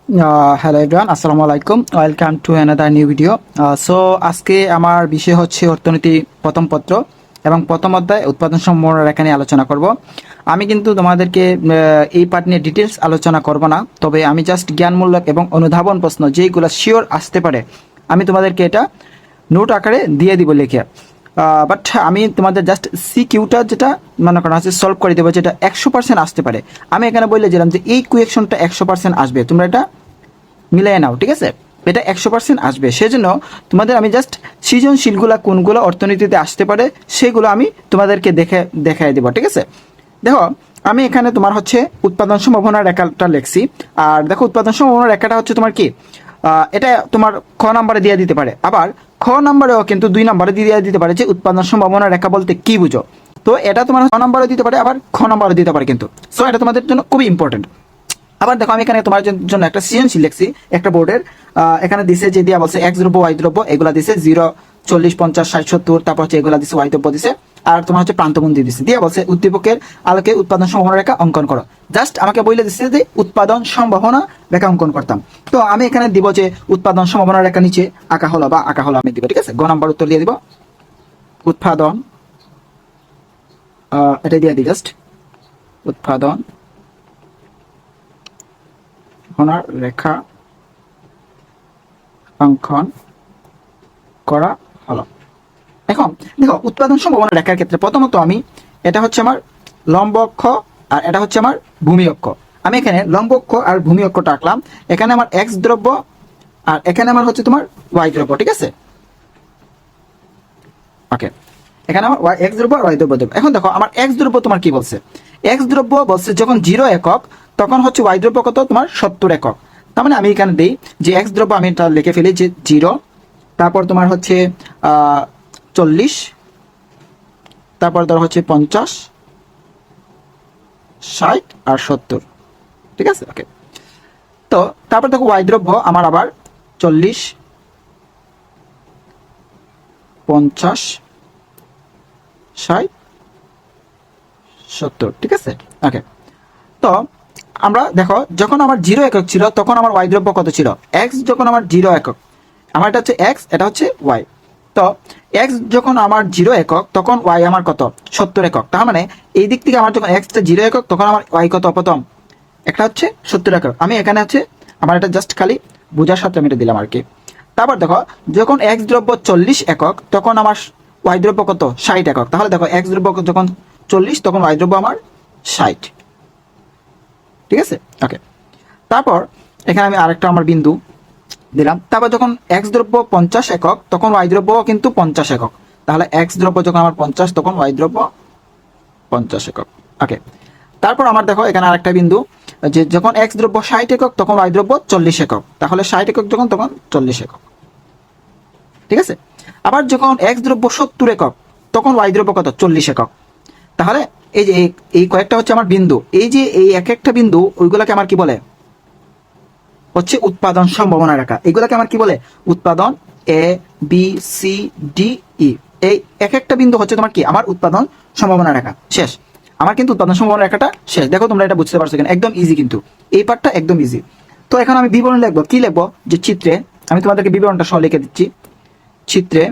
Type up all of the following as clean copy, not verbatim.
Hello everyone, আসসালামু আলাইকুম। Welcome to another new video. So আজকে আমার বিষয় হচ্ছে অর্থনীতি প্রথম পত্র এবং প্রথম অধ্যায় উৎপাদন সম্ভাবনা নিয়ে আলোচনা করব। আমি কিন্তু তোমাদেরকে এই পার্ট নিয়ে ডিটেলস আলোচনা করব না, তবে আমি জাস্ট জ্ঞানমূলক এবং অনুধাবন প্রশ্ন যেইগুলো শিওর আসতে পারে আমি তোমাদেরকে এটা নোট আকারে দিয়ে দিব লিখে। বাট আমি তোমাদের জাস্ট সি কিউটা যেটা মনে করা হচ্ছে সলভ করে দেবো, যেটা 100% আসতে পারে। আমি এখানে বলে দিলাম যে এই কোয়েকশনটা 100% আসবে, তোমরা এটা মিলিয়ে নাও, ঠিক আছে? এটা 100% আসবে, সেজন্য তোমাদের আমি জাস্ট সৃজনশীলগুলো কোনগুলো অর্থনীতিতে আসতে পারে সেগুলো আমি তোমাদেরকে দেখাই দেবো, ঠিক আছে? দেখো, আমি এখানে তোমার হচ্ছে উৎপাদন সম্ভাবনার রেখাটা লিখছি। আর দেখো, উৎপাদন সম্ভাবনার রেখাটা হচ্ছে তোমার কি, এটা তোমার খ নাম্বারে দিয়ে দিতে পারে, আবার খ নাম্বারেও কিন্তু 2 নাম্বারে দিয়ে দিতে পারে যে উৎপাদন সম্ভাবনার রেখা বলতে কি বুঝো। তো এটা তোমার খ নাম্বারে দিতে পারে, আবার খ নাম্বারে দিতে পারে কিন্তু। সো এটা তোমাদের জন্য খুবই ইম্পর্টেন্ট। আবার দেখো, আমি এখানে তোমার জন্য একটা সৃজনশীল লিখছি একটা বোর্ডের। এখানে দিছে যে দিয়া বলছে এক্স দ্রব্য ওয়াই দ্রব্য, এগুলা দিছে 0, 40, 50, 60, 70, তারপর হচ্ছে এগুলা দিছে ওয়াই দ্রব্য দিছে। আর তোমার হচ্ছে প্রান্তবন্ধী দিছে, দিয়ে বলছে উদ্দীপকের আলোকে উৎপাদন সম্ভাবনা রেখা অঙ্কন করো। জাস্ট আমাকে বলে দিচ্ছে যে উৎপাদন সম্ভাবনা রেখা অঙ্কন করতাম। তো আমি এখানে দিব যে উৎপাদন সম্ভাবনা রেখা নিচে আঁকা হলো বা আঁকা হলো আমি দিব, ঠিক আছে? গ নাম্বার উত্তর দিয়ে দিব উৎপাদন, এটা দিয়ে দিই জাস্ট উৎপাদন সম্ভাবনার রেখা অঙ্কন করা হলো। এখন দেখো, উৎপাদন সম্ভাবনা রেখার ক্ষেত্রে প্রথমত আমি, এটা হচ্ছে আমার লম্ব অক্ষ আর এটা হচ্ছে আমার ভূমি অক্ষ। আমি এখানে লম্ব অক্ষ আর ভূমি অক্ষটা আঁকলাম। এখানে আমার এক্স দ্রব্য আর এখানে আমার হচ্ছে তোমার ওয়াই দ্রব্য, ঠিক আছে? ওকে, এখানে আমার ওয়াই এক্স দ্রব্য আর ওয়াই দ্রব্য দেবো। এখন দেখো, আমার এক্স দ্রব্য তোমার কি বলছে? এক্স দ্রব্য বলছে যখন 0 একক তখন হচ্ছে ওয়াই দ্রব্য কত তোমার 70 একক। তার মানে আমি এখানে দিই যে এক্স দ্রব্য আমি এটা লিখে ফেলি যে 0, তারপর তোমার হচ্ছে 40, তারপর ধর হচ্ছে 50, 60 আর 70, ঠিক আছে? ওকে, তো তারপর দেখো ওয়াই দ্রব্য আমার আবার 40, 50, 60, 70, ঠিক আছে? ওকে, তো আমরা দেখো, যখন আমার 0 একক ছিল তখন আমার ওয়াই দ্রব্য কত ছিল? এক্স যখন আমার 0 একক, আমার এটা হচ্ছে এক্স, এটা হচ্ছে ওয়াই। তো এক্স যখন আমার 0 একক তখন ওয়াই আমার কত? 70 একক। তার মানে এই দিক থেকে আমার যখন এক্স 0 একক তখন আমার ওয়াই কত প্রথম? একটা হচ্ছে 70 একক। আমি এখানে হচ্ছে আমার এটা জাস্ট খালি বোঝার সাথে আমি এটা দিলাম আর কি। তারপর দেখো, যখন এক্স দ্রব্য 40 একক তখন আমার ওয়াই দ্রব্য কত? 60 একক। তাহলে দেখো, এক্স দ্রব্য যখন 40 তখন ওয়াই দ্রব্য আমার 60, ঠিক আছে? ওকে, তারপর এখানে আমি আরেকটা আমার বিন্দু দিলাম। তারপর যখন এক্স দ্রব্য 50 একক তখন ওয়াই দ্রব্য কিন্তু 50 একক। তাহলে এক্স দ্রব্য যখন আমার 50 তখন ওয়াই দ্রব্য 50 একক। ওকে, তারপর আমার দেখো এখানে আরেকটা বিন্দু, যে যখন এক্স দ্রব্য 60 একক তখন ওয়াই দ্রব্য 40 একক। তাহলে 60 একক যখন তখন 40 একক, ঠিক আছে? আবার যখন এক্স দ্রব্য 70 একক তখন ওয়াই দ্রব্য কত? 40 একক। তাহলে এই যে এই কয়েকটা হচ্ছে আমার বিন্দু, এই যে এই এক একটা বিন্দু ওইগুলাকে আমার কি বলে? হচ্ছে উৎপাদন সম্ভাবনা রেখা। এগুলাকে আমার কি বলে? উৎপাদন A B C D E. এই এক একটা বিন্দু হচ্ছে তোমার কি? আমার উৎপাদন সম্ভাবনা রেখা। শেষ, আমার কিন্তু উৎপাদন সম্ভাবনা রেখাটা শেষ। দেখো তোমরা এটা বুঝতে পারছো কিনা? একদম ইজি কিন্তু, এই পার্টটা একদম ইজি। তো এখন আমি বিবরণ লিখবো। কি লিখবো? যে চিত্রে, আমি তোমাদেরকে বিবরণটা সহ লিখে দিচ্ছি। চিত্রে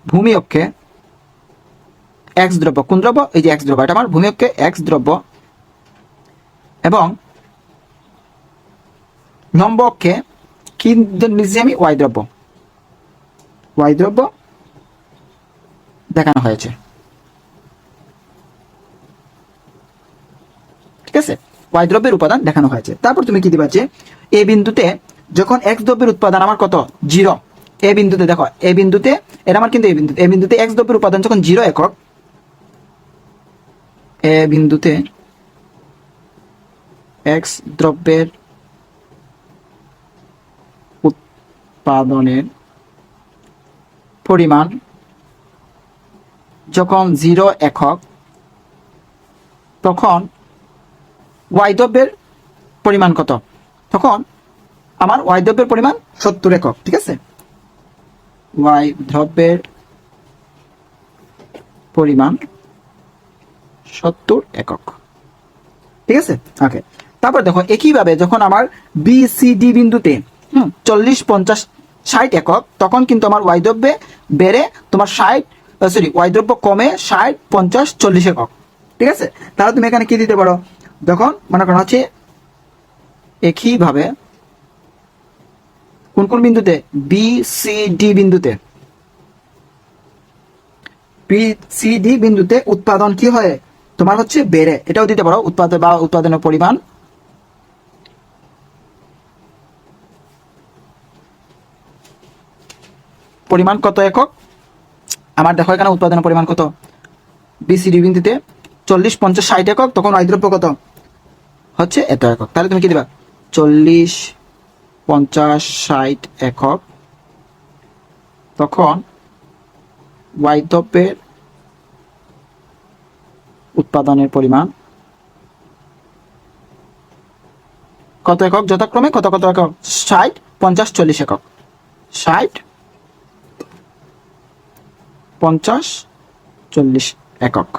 ভূমি অক্ষে এক্স দ্রব্য, কোন দ্রব্য? এই যে এক্স দ্রব্য, এটা আমার ভূমি অক্ষে এক্স দ্রব্য, এবং লম্ব অক্ষে কি নিচ্ছি আমি? ওয়াই দ্রব্য, ওয়াই দ্রব্য দেখানো হয়েছে, ঠিক আছে? ওয়াই দ্রব্যের উপাদান দেখানো হয়েছে। তারপর তুমি কি দিবা? যে এ বিন্দুতে যখন এক্স দ্রব্যের উৎপাদন আমার কত? 0। এ বিন্দুতে দেখো, এ বিন্দুতে, এটা আমার কিন্তু এ বিন্দুতে এক্স দ্রব্যের উপাদান যখন 0 একক, এ বিন্দুতে এক্স দ্রব্যের উৎপাদনের পরিমাণ যখন 0 একক তখন ওয়াই দ্রব্যের পরিমাণ কত? তখন আমার ওয়াই দ্রব্যের পরিমাণ 70 একক, ঠিক আছে? ওয়াই দ্রব্যের পরিমাণ 70 একক, ঠিক আছে? ওকে, তারপর দেখো একইভাবে যখন আমার বি সি ডি বিন্দুতে 40, 50, 60 একক, তখন কিন্তু আমার ওয়াই দ্রব্যে বেড়ে তোমার 60, ওয়াই দ্রব্য কমে 60, 50, 40 একক। ঠিক আছে, তাহলে তুমি এখানে কি দিতে পারো, যখন মনে করা হচ্ছে একইভাবে কোন কোন বিন্দুতে, বি সি ডি বিন্দুতে, বি সি ডি বিন্দুতে উৎপাদন কি হয় তোমার হচ্ছে বেড়ে, এটাও দিতে পারো, উৎপাদন বা উৎপাদনের পরিমাণ কত একক। আমার দেখো এখানে উৎপাদনের পরিমাণ কত, বিসিডি বিন্দুতে 40, 50, 60 একক, তখন ওয়াই দ্রব্য কত হচ্ছে এত একক। তাহলে তুমি কি দিবা, 40, 50, 60 একক, তখন ওয়াই দ্রব্যের উৎপাদনের পরিমাণ কত একক, যথাক্রমে কত কত একক, 60, 50, 40 একক, 60, 50, 40 একক।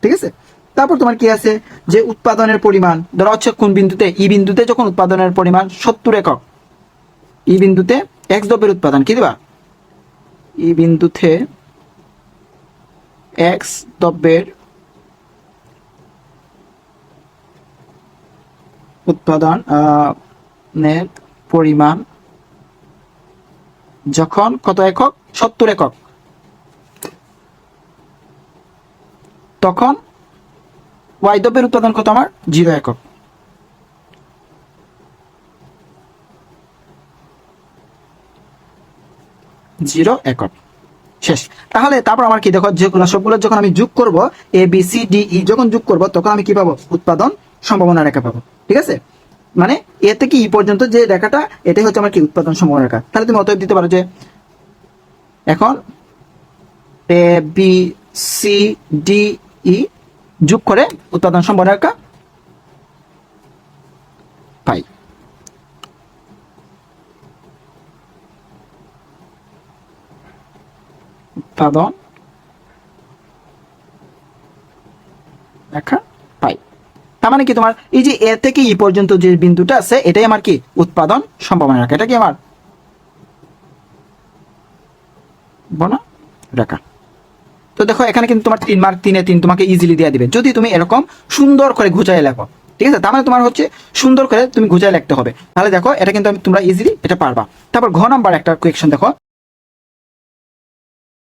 ঠিক আছে, তারপর তোমার কি আছে, যে উৎপাদনের পরিমাণ ধরা হচ্ছে কোন বিন্দুতে, ই বিন্দুতে যখন উৎপাদনের পরিমাণ 70 একক, ই বিন্দুতে এক্স দ্রব্যের উৎপাদন কি দিবা, ই বিন্দুতে এক্স দ্রব্যের উৎপাদনের পরিমাণ যখন কত একক, 70 একক, তখন ওয়াই দ্রব্যের উৎপাদন কত আমার, 0 একক। শেষ। তাহলে তারপর আমার কি দেখো, যেগুলো সবগুলো যখন আমি যোগ করব, A B C D E যখন যোগ করব, তখন আমি কি পাবো, উৎপাদন সম্ভাবনা রেখা পাবো। ঠিক আছে, মানে এ থেকে ই পর্যন্ত যে রেখাটা, এটাই হচ্ছে আমার কি উৎপাদন সম্ভাবনা রেখা। তাহলে তুমি অতএব দিতে পারো যে এখন A B C D E যোগ করে উৎপাদন সম্ভাবনা রেখা পাই। উৎপাদন রেখা পাই। তার মানে কি, তোমার এই যে এ থেকে ই পর্যন্ত যে বিন্দুটা আছে, এটাই আমার কি উৎপাদন সম্ভাবনা রেখা, এটা কি আমার বনা রেখা। তো দেখো এখানে কিন্তু তোমার 3 মার্ক 3 এ 3 তোমাকে ইজিলি দিয়ে দিবে, যদি তুমি এরকম সুন্দর করে ঘুচায় লেখো। ঠিক আছে, তার মানে তোমার হচ্ছে সুন্দর করে তুমি ঘুচায় লিখতে হবে। তাহলে দেখো এটা কিন্তু তোমরা ইজিলি এটা পারবা। তারপর ঘ নাম্বার একটা কোয়েকশন দেখো,